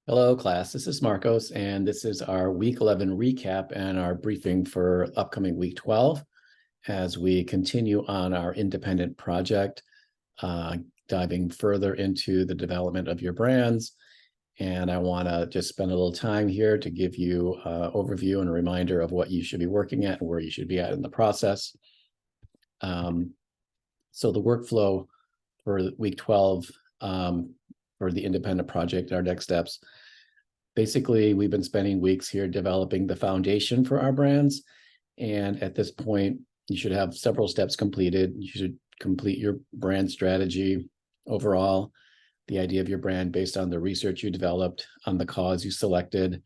Hello, class. This is Marcos, and this is our week 11 recap and our briefing for upcoming week 12 as we continue on our independent project, diving further into the development of your brands. And I want to just spend a little time here to give you an overview and a reminder of what you should be working at and where you should be at in the process. So the workflow for week 12 for the independent project, our next steps. Basically, we've been spending weeks here developing the foundation for our brands. And at this point, you should have several steps completed. You should complete your brand strategy overall, the idea of your brand based on the research you developed, on the cause you selected.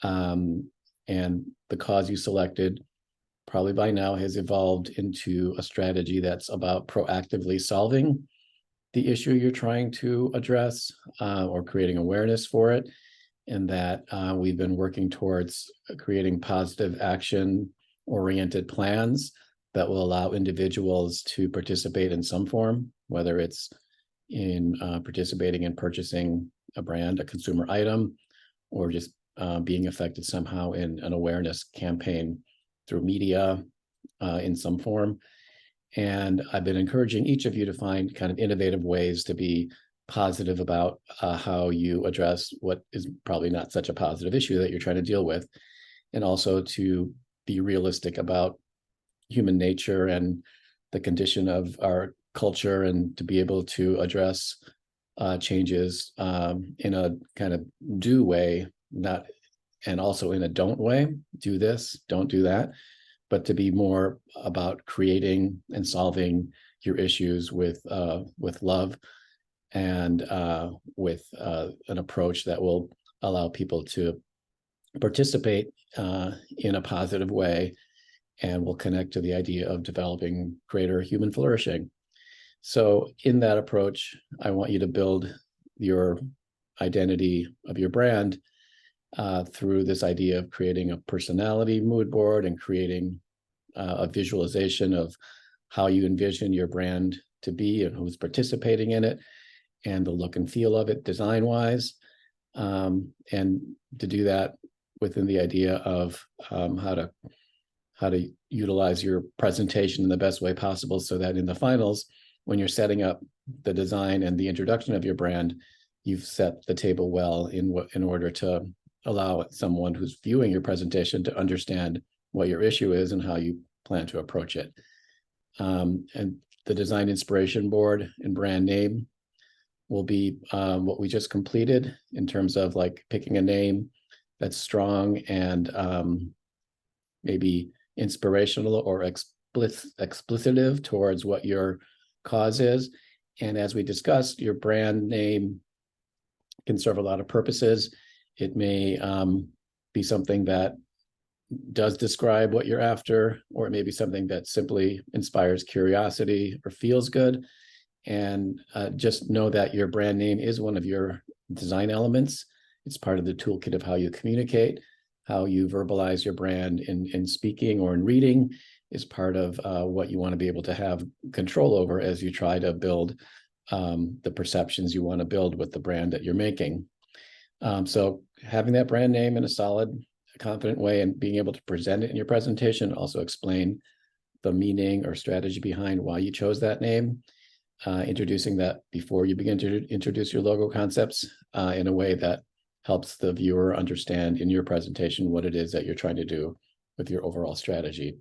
And the cause you selected probably by now has evolved into a strategy that's about proactively solving the issue you're trying to address or creating awareness for it. And that we've been working towards creating positive action-oriented plans that will allow individuals to participate in some form, whether it's in participating in purchasing a brand, a consumer item, or just being affected somehow in an awareness campaign through media in some form. And I've been encouraging each of you to find kind of innovative ways to be positive about how you address what is probably not such a positive issue that you're trying to deal with, and also to be realistic about human nature and the condition of our culture, and to be able to address changes in a kind of do way, not, and also in a don't way, do this, don't do that, but to be more about creating and solving your issues with love, and with an approach that will allow people to participate in a positive way, and will connect to the idea of developing greater human flourishing. So in that approach, I want you to build your identity of your brand through this idea of creating a personality mood board and creating a visualization of how you envision your brand to be and who's participating in it, and the look and feel of it design-wise, and to do that within the idea of how to utilize your presentation in the best way possible, so that in the finals, when you're setting up the design and the introduction of your brand, you've set the table well in order to allow someone who's viewing your presentation to understand what your issue is and how you plan to approach it. And the design inspiration board and brand name will be what we just completed, in terms of like picking a name that's strong and maybe inspirational or explicitive towards what your cause is. And as we discussed, your brand name can serve a lot of purposes. It may be something that does describe what you're after, or it may be something that simply inspires curiosity or feels good. And just know that your brand name is one of your design elements. It's part of the toolkit of how you communicate, how you verbalize your brand in speaking or in reading, is part of what you want to be able to have control over as you try to build the perceptions you want to build with the brand that you're making. So having that brand name in a solid, confident way, and being able to present it in your presentation, also explain the meaning or strategy behind why you chose that name. Introducing that before you begin to introduce your logo concepts in a way that helps the viewer understand in your presentation what it is that you're trying to do with your overall strategy.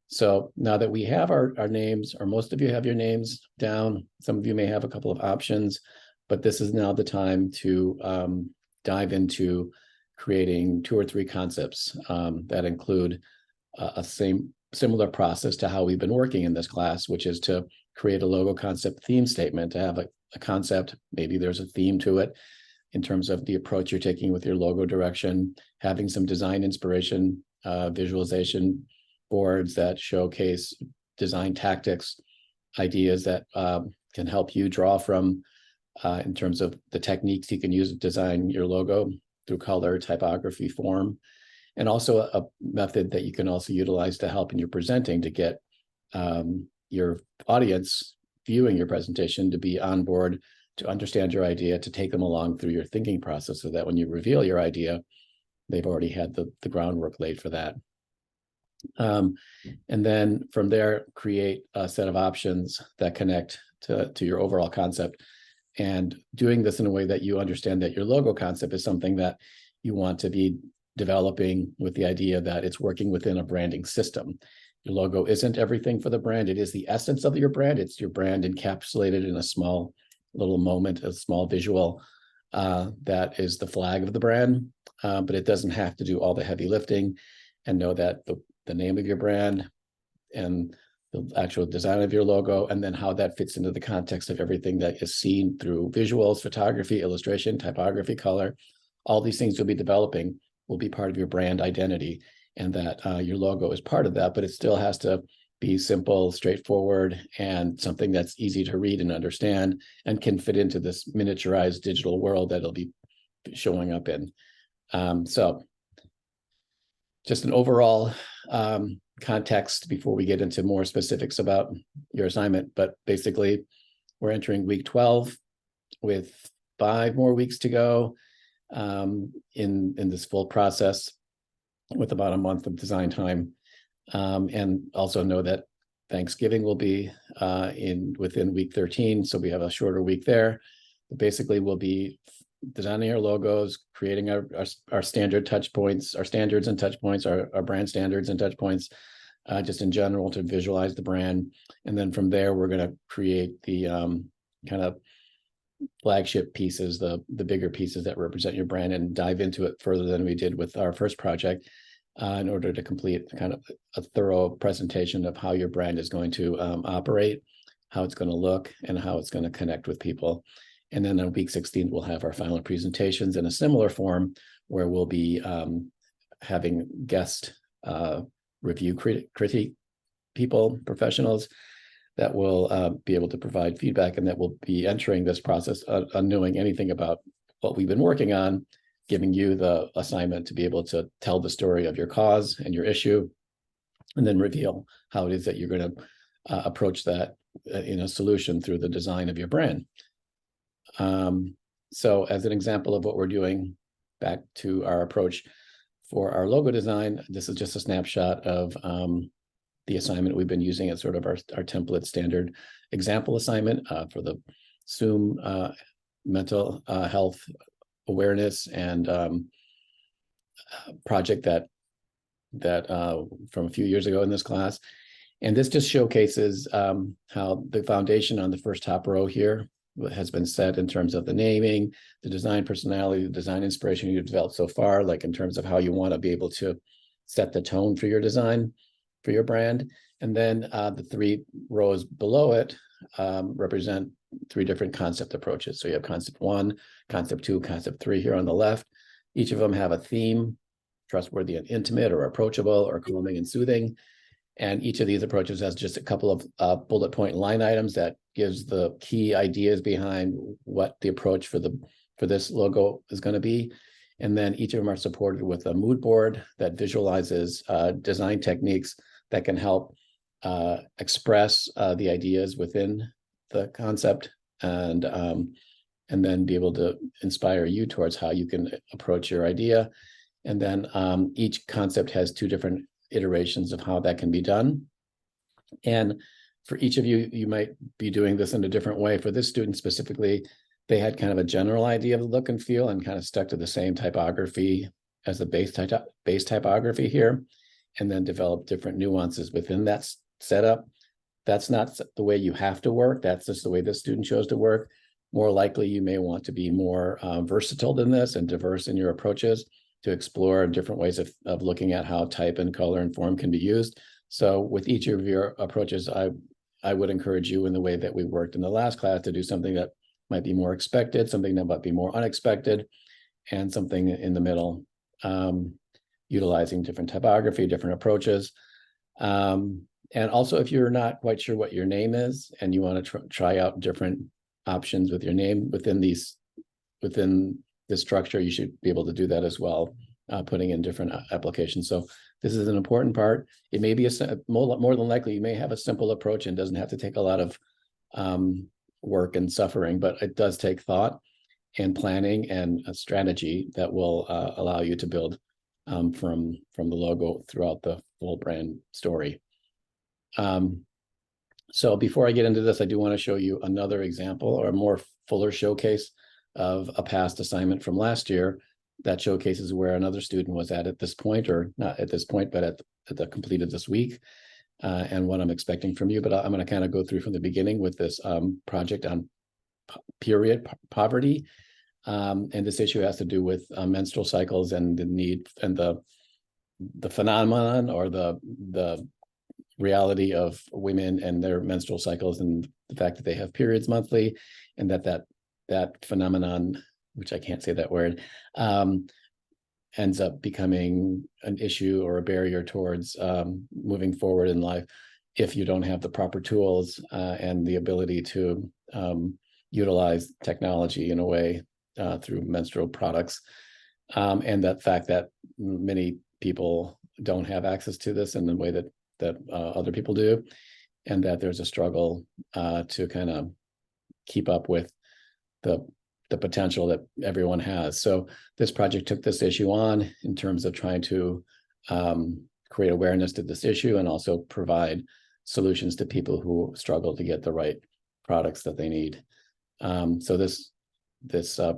So now that we have our names, or most of you have your names down, some of you may have a couple of options, but this is now the time to dive into creating 2 or 3 concepts that include a similar process to how we've been working in this class, which is to create a logo concept theme statement, to have a concept, maybe there's a theme to it in terms of the approach you're taking with your logo direction, having some design inspiration, visualization boards that showcase design tactics, ideas that can help you draw from in terms of the techniques you can use to design your logo through color, typography, form, and also a method that you can also utilize to help in your presenting to get your audience viewing your presentation to be on board to understand your idea, to take them along through your thinking process so that when you reveal your idea, they've already had the groundwork laid for that. And then from there, create a set of options that connect to your overall concept. And doing this in a way that you understand that your logo concept is something that you want to be developing with the idea that it's working within a branding system. Your logo isn't everything for the brand. It is the essence of your brand. It's your brand encapsulated in a small little moment, a small visual that is the flag of the brand. But it doesn't have to do all the heavy lifting. And know that the name of your brand and the actual design of your logo, and then how that fits into the context of everything that is seen through visuals, photography, illustration, typography, color, all these things you'll be developing will be part of your brand identity, and that your logo is part of that, but it still has to be simple, straightforward, and something that's easy to read and understand and can fit into this miniaturized digital world that it'll be showing up in. So just an overall context before we get into more specifics about your assignment. But basically, we're entering week 12 with 5 more weeks to go in this full process, with about a month of design time. And also know that Thanksgiving will be within week 13, so we have a shorter week there. But basically, we'll be designing our logos, creating our standard touch points, our standards and touch points, our brand standards and touch points, just in general to visualize the brand. And then from there, we're going to create the kind of flagship pieces, the bigger pieces that represent your brand, and dive into it further than we did with our first project in order to complete kind of a thorough presentation of how your brand is going to operate, how it's going to look, and how it's going to connect with people. And then on week 16, we'll have our final presentations in a similar form, where we'll be having guest review critique people, professionals that will be able to provide feedback, and that will be entering this process unknowing anything about what we've been working on, giving you the assignment to be able to tell the story of your cause and your issue, and then reveal how it is that you're going to approach that in a solution through the design of your brand. So as an example of what we're doing, back to our approach for our logo design, this is just a snapshot of the assignment we've been using as sort of our template standard example assignment for the SUM mental health awareness and project that from a few years ago in this class. And this just showcases how the foundation on the first top row here has been set in terms of the naming, the design personality, the design inspiration you've developed so far, like in terms of how you want to be able to set the tone for your design, for your brand. And then the 3 rows below it represent 3 different concept approaches. So you have concept 1, concept 2, concept 3 here on the left. Each of them have a theme: trustworthy and intimate, or approachable, or calming and soothing. And each of these approaches has just a couple of bullet point line items that gives the key ideas behind what the approach for this logo is going to be. And then each of them are supported with a mood board that visualizes design techniques that can help express the ideas within the concept, and then be able to inspire you towards how you can approach your idea. And then each concept has 2 different iterations of how that can be done. And for each of you, you might be doing this in a different way. For this student specifically, they had kind of a general idea of the look and feel and kind of stuck to the same typography as the base typography here, and then developed different nuances within that setup. That's not the way you have to work. That's just the way this student chose to work. More likely, you may want to be more versatile than this and diverse in your approaches, to explore different ways of looking at how type and color and form can be used. So with each of your approaches, I would encourage you, in the way that we worked in the last class, to do something that might be more expected, something that might be more unexpected, and something in the middle, utilizing different typography, different approaches. And also, if you're not quite sure what your name is and you want to try out different options with your name within this structure, you should be able to do that as well, putting in different applications. So this is an important part. It may be more than likely you may have a simple approach and doesn't have to take a lot of work and suffering, but it does take thought and planning and a strategy that will allow you to build from the logo throughout the full brand story. So before I get into this, I do want to show you another example or a more fuller showcase of a past assignment from last year that showcases where another student was at this point, or not at this point, but at the completed this week, and what I'm expecting from you. But I'm going to kind of go through from the beginning with this project on period poverty. And this issue has to do with menstrual cycles and the need and the phenomenon or the reality of women and their menstrual cycles, and the fact that they have periods monthly, and that phenomenon, which I can't say that word, ends up becoming an issue or a barrier towards moving forward in life if you don't have the proper tools and the ability to utilize technology in a way through menstrual products, and that fact that many people don't have access to this in the way that other people do, and that there's a struggle to kind of keep up with the potential that everyone has. So this project took this issue on in terms of trying to create awareness to this issue and also provide solutions to people who struggle to get the right products that they need. So this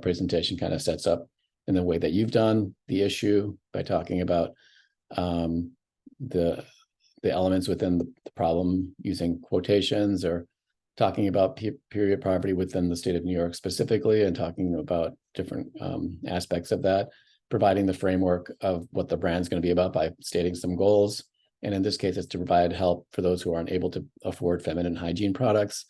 presentation kind of sets up in the way that you've done the issue by talking about the elements within the problem using quotations, or talking about period poverty within the state of New York specifically, and talking about different aspects of that, providing the framework of what the brand's going to be about by stating some goals. And in this case, it's to provide help for those who aren't able to afford feminine hygiene products,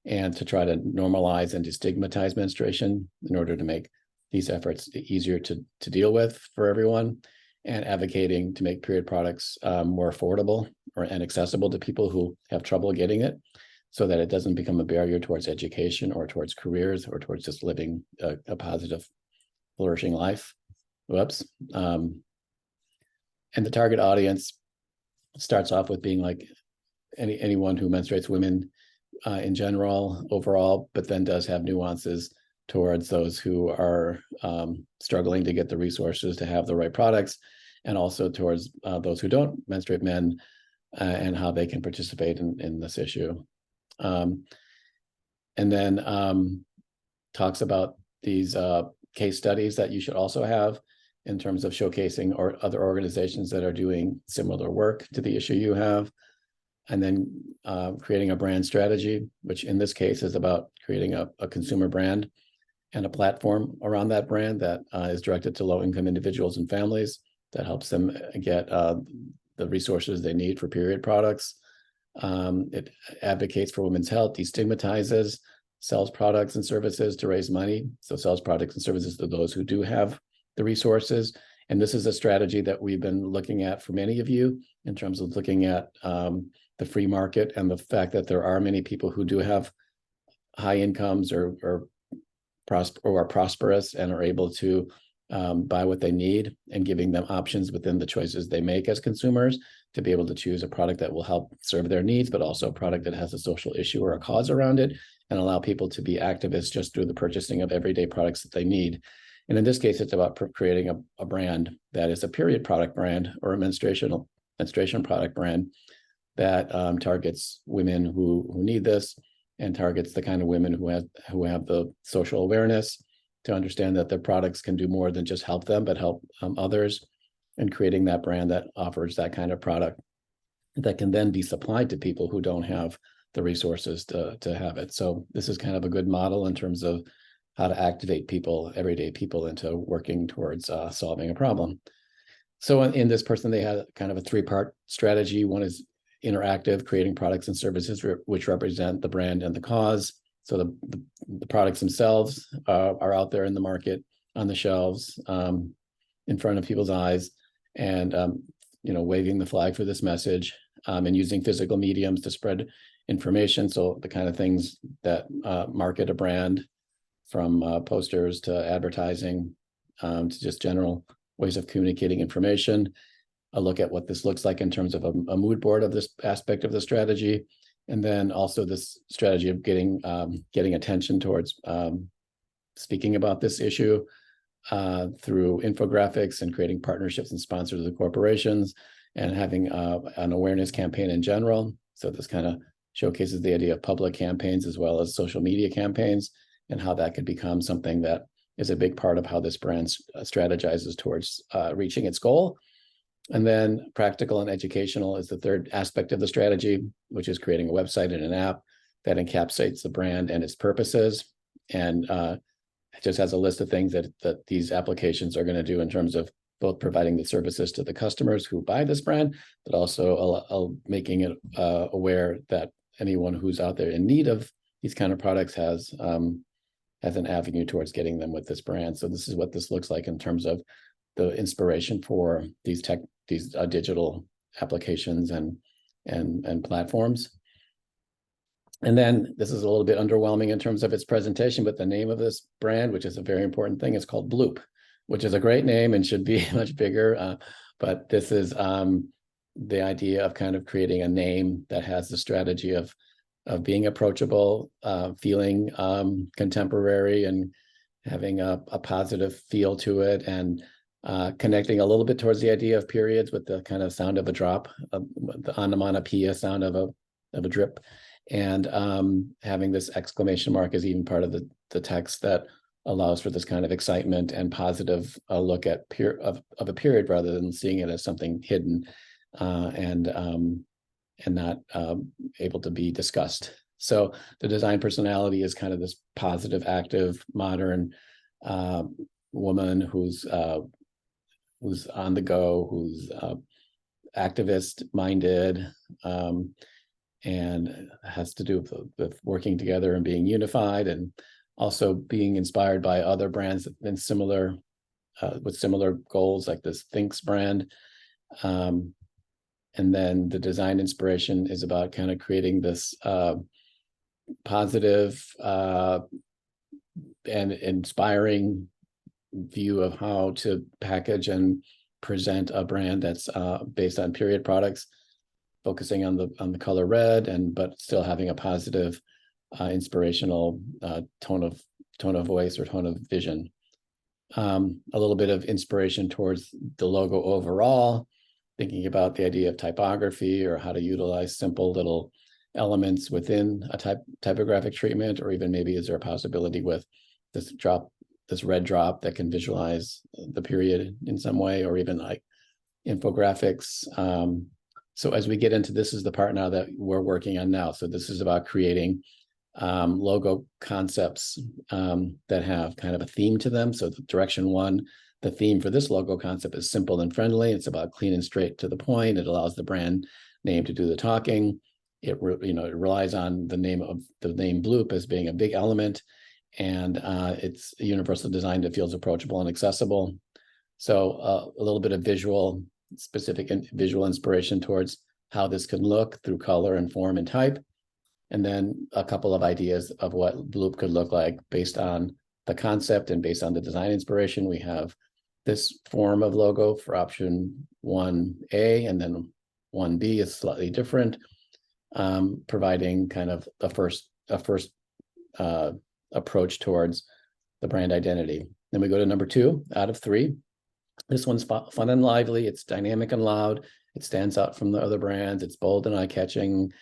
and to try to normalize and destigmatize menstruation in order to make these efforts easier to deal with for everyone, and advocating to make period products more affordable and accessible to people who have trouble getting it, so that it doesn't become a barrier towards education or towards careers or towards just living a positive, flourishing life. Whoops. And the target audience starts off with being like anyone who menstruates, women in general, overall, but then does have nuances towards those who are struggling to get the resources to have the right products, and also towards those who don't menstruate, men, and how they can participate in this issue. And then talks about these case studies that you should also have in terms of showcasing or other organizations that are doing similar work to the issue you have. And then creating a brand strategy, which in this case is about creating a consumer brand and a platform around that brand that is directed to low-income individuals and families, that helps them get the resources they need for period products. It advocates for women's health, destigmatizes, sells products and services to raise money. So sells products and services to those who do have the resources. And this is a strategy that we've been looking at for many of you in terms of looking at the free market and the fact that there are many people who do have high incomes or are prosperous and are able to buy what they need, and giving them options within the choices they make as consumers to be able to choose a product that will help serve their needs, but also a product that has a social issue or a cause around it, and allow people to be activists just through the purchasing of everyday products that they need. And in this case, it's about creating a brand that is a period product brand or a menstruation product brand that targets women who need this, and targets the kind of women who have the social awareness to understand that their products can do more than just help them, but help others, and creating that brand that offers that kind of product that can then be supplied to people who don't have the resources to have it. So this is kind of a good model in terms of how to activate people, everyday people, into working towards solving a problem. So in this person, they had kind of a three-part strategy. One is interactive, creating products and services which represent the brand and the cause. So the products themselves are out there in the market, on the shelves, in front of people's eyes, and waving the flag for this message, and using physical mediums to spread information. So the kind of things that market a brand, from posters to advertising, to just general ways of communicating information. A look at what this looks like in terms of a mood board of this aspect of the strategy, And then also this strategy of getting attention towards speaking about this issue through infographics and creating partnerships and sponsors with corporations, and having an awareness campaign in general. So this kind of showcases the idea of public campaigns as well as social media campaigns, and how that could become something that is a big part of how this brand strategizes towards reaching its goal. And then practical and educational is the third aspect of the strategy, which is creating a website and an app that encapsulates the brand and its purposes. And it just has a list of things that these applications are going to do in terms of both providing the services to the customers who buy this brand, but also making it aware that anyone who's out there in need of these kind of products has an avenue towards getting them with this brand. So this is what this looks like in terms of the inspiration for these digital applications and platforms. And then this is a little bit underwhelming in terms of its presentation, but the name of this brand, which is a very important thing, is called Bloop, which is a great name and should be much bigger. But this is the idea of kind of creating a name that has the strategy of being approachable, feeling contemporary, and having a positive feel to it, and connecting a little bit towards the idea of periods with the kind of sound of a drop, the onomatopoeia sound of a drip, and having this exclamation mark as even part of the text that allows for this kind of excitement and positive look at of a period, rather than seeing it as something hidden and not able to be discussed. So the design personality is kind of this positive, active, modern woman who's on the go, who's activist minded, and has to do with working together and being unified, and also being inspired by other brands and similar with similar goals, like this Thinks brand. And then the design inspiration is about kind of creating this positive and inspiring view of how to package and present a brand that's based on period products, focusing on the color red, but still having a positive, inspirational tone of voice or tone of vision. A little bit of inspiration towards the logo overall, thinking about the idea of typography or how to utilize simple little elements within a typographic treatment, or even maybe is there a possibility with this red drop that can visualize the period in some way, or even like infographics. So as we get into this is the part now that we're working on now. So this is about creating logo concepts that have kind of a theme to them. So the direction one, the theme for this logo concept is simple and friendly. It's about clean and straight to the point. It allows the brand name to do the talking. It relies on the name Bloop as being a big element, and it's a universal design that feels approachable and accessible. So a little bit of specific visual inspiration towards how this can look through color and form and type. And then a couple of ideas of what Bloop could look like based on the concept and based on the design inspiration. We have this form of logo for option 1A, and then 1B is slightly different, providing kind of a first approach towards the brand identity. Then we go to number 2 out of 3. This one's fun and lively. It's dynamic and loud. It stands out from the other brands. It's bold and eye-catching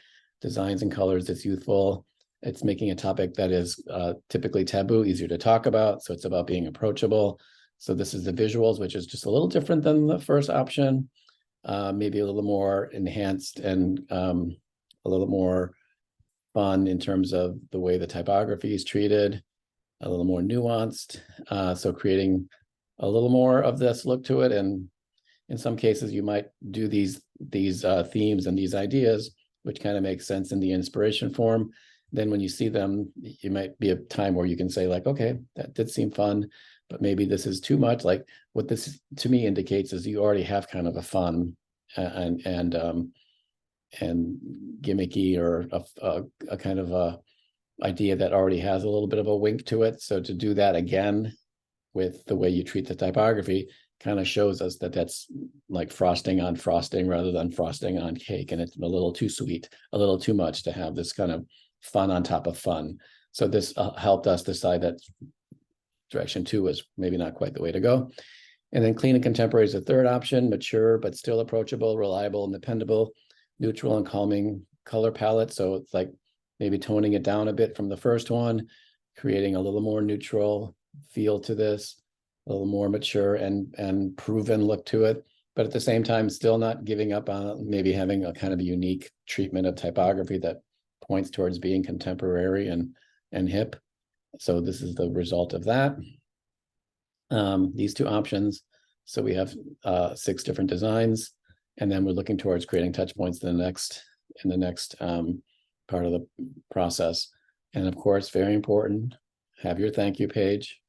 designs and colors. It's youthful. It's making a topic that is typically taboo, easier to talk about. So it's about being approachable. So this is the visuals, which is just a little different than the first option, maybe a little more enhanced and a little more fun in terms of the way the typography is treated, a little more nuanced. So creating a little more of this look to it. And in some cases, you might do these themes and these ideas, which kind of makes sense in the inspiration form. Then when you see them, you might be a time where you can say like, okay, that did seem fun, but maybe this is too much. Like what this to me indicates is you already have kind of a fun and gimmicky or a kind of a idea that already has a little bit of a wink to it. So to do that again with the way you treat the typography kind of shows us that that's like frosting on frosting rather than frosting on cake. And it's a little too sweet, a little too much to have this kind of fun on top of fun. So this helped us decide that direction 2 was maybe not quite the way to go. And then clean and contemporary is the third option, mature, but still approachable, reliable and dependable, neutral and calming color palette. So it's like maybe toning it down a bit from the first one, creating a little more neutral feel to this, a little more mature and proven look to it. But at the same time, still not giving up on maybe having a kind of a unique treatment of typography that points towards being contemporary and hip. So this is the result of that. These 2 options. So we have 6 different designs, and then we're looking towards creating touch points in the next part of the process. And of course, very important, have your thank you page.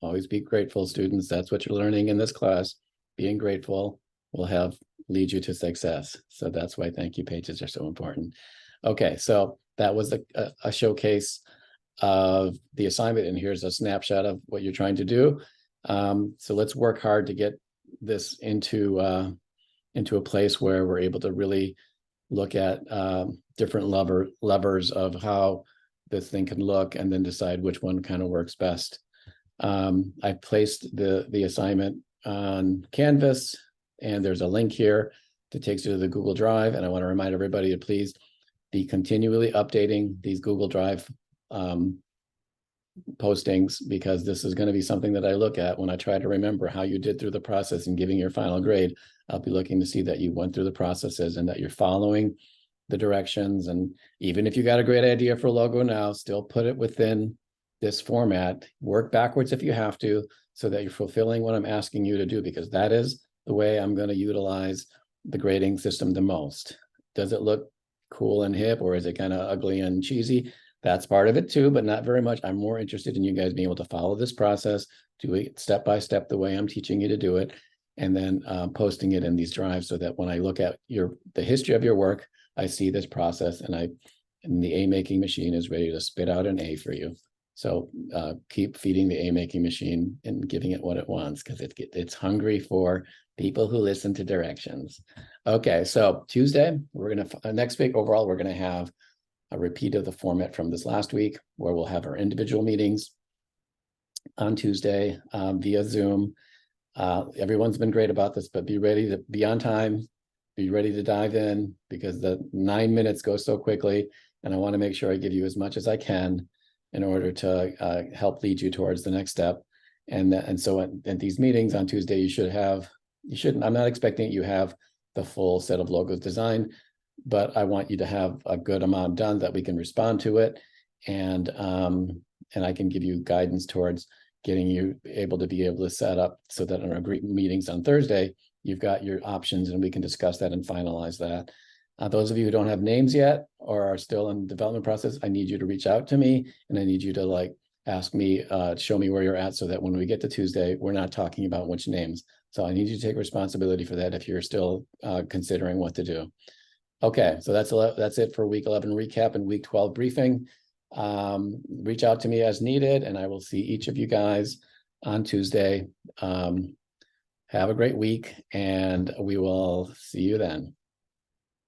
Always be grateful, students. That's what you're learning in this class. Being grateful will lead you to success. So that's why thank you pages are so important. Okay, so that was a showcase of the assignment, and here's a snapshot of what you're trying to do. So let's work hard to get this into a place where we're able to really look at different levers of how this thing can look, and then decide which one kind of works best. I placed the assignment on Canvas, and there's a link here that takes you to the Google Drive. And I want to remind everybody to please be continually updating these Google Drive postings, because this is going to be something that I look at when I try to remember how you did through the process and giving your final grade. I'll be looking to see that you went through the processes and that you're following the directions. And even if you got a great idea for a logo now, still put it within this format, work backwards if you have to, so that you're fulfilling what I'm asking you to do, because that is the way I'm going to utilize the grading system the most. Does it look cool and hip, or is it kind of ugly and cheesy? That's part of it too, but not very much. I'm more interested in you guys being able to follow this process, do it step by step the way I'm teaching you to do it, and then posting it in these drives, so that when I look at the history of your work, I see this process, and the A making machine is ready to spit out an A for you. So keep feeding the A making machine and giving it what it wants, because it's hungry for people who listen to directions. Okay, so Tuesday, next week overall, we're gonna have a repeat of the format from this last week, where we'll have our individual meetings on Tuesday via Zoom. Everyone's been great about this, but be ready to be on time, be ready to dive in, because the 9 minutes go so quickly, and I want to make sure I give you as much as I can in order to help lead you towards the next step. And so at these meetings on Tuesday, I'm not expecting you have the full set of logos designed, but I want you to have a good amount done that we can respond to it. And I can give you guidance towards getting you able to set up so that in our group meetings on Thursday, you've got your options and we can discuss that and finalize that. Those of you who don't have names yet or are still in the development process, I need you to reach out to me, and I need you to ask me, show me where you're at, so that when we get to Tuesday, we're not talking about which names. So I need you to take responsibility for that if you're still considering what to do. Okay, so that's it for week 11 recap and week 12 briefing. Reach out to me as needed, and I will see each of you guys on Tuesday. Have a great week, and we will see you then.